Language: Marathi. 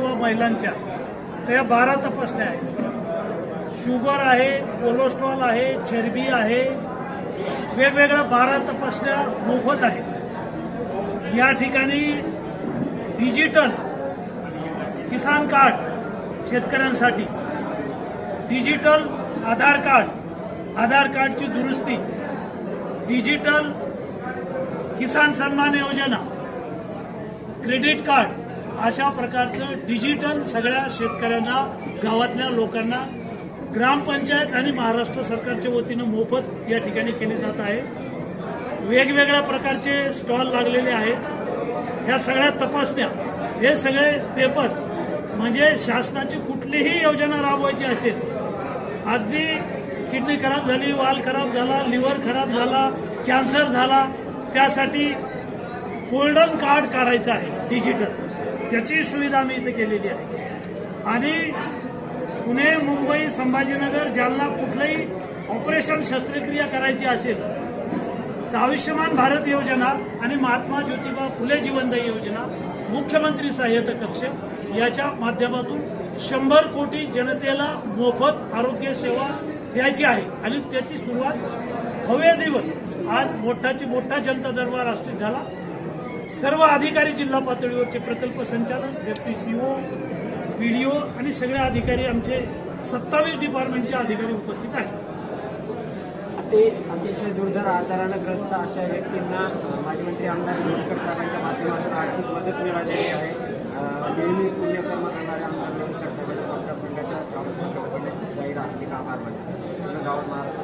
किंवा महिलांच्या त्या 12 तपासण्या आहेत. शुगर आहे, कोलेस्ट्रॉल आहे, चरबी आहे, वेगवेगळ्या 12 तपासण्या मोफत आहेत. या ठिकाणी डिजिटल किसान कार्ड शेतकऱ्यांसाठी, डिजिटल आधार कार्डची दुरुस्ती, डिजिटल किसान सन्मान योजना, क्रेडिट कार्ड, अशा प्रकारचं डिजिटल सगळ्या शेतकऱ्यांना, गावातल्या लोकांना ग्रामपंचायत आणि महाराष्ट्र सरकारच्या वतीनं मोफत या ठिकाणी केले जात आहे. वेगवेगळ्या प्रकारचे स्टॉल लागलेले आहेत. ह्या सगळ्या तपासण्या, हे सगळे पेपर म्हणजे शासनाची कुठलीही योजना राबवायची असेल, अगदी किडनी खराब झाली, वाल खराब झाला, लिव्हर खराब झाला, कॅन्सर झाला, त्यासाठी गोल्डन कार्ड काढायचं आहे डिजिटल, त्याची सुविधा आम्ही इथे केलेली आहे. आणि पुणे, मुंबई, संभाजीनगर, जालना कुठलंही ऑपरेशन शस्त्रक्रिया करायची असेल तर आयुष्यमान भारत योजना आणि महात्मा ज्योतिबा फुले जीवनदायी योजना, मुख्यमंत्री सहाय्यता कक्ष याच्या माध्यमातून 100 कोटी जनतेला मोफत आरोग्य सेवा द्यायची आहे. आणि त्याची सुरुवात हवे दिवस आज मोठा जनता दरबार राष्ट्रीय झाला. सर्व अधिकारी, जिल्हा पातळीवरचे प्रकल्प संचालक, डेप्टी सीओ, पीडीओ आणि सगळे अधिकारी, आमचे 27 डिपार्टमेंटचे अधिकारी उपस्थित आहेत. ते अतिशय दुर्धर आजारानं ग्रस्त अशा व्यक्तींना माजी मंत्री आमदार लोणकर साहेबांच्या माध्यमातून आर्थिक मदत मिळालेली आहे. नेहमी पुण्यकर्म करणाऱ्या आमदार लोणकर साहेबांच्या मतदारसंघाच्या ग्रामस्थांच्या वतीने जाहीर हार्दिक आभार मानतो. गावात महाराष्ट्र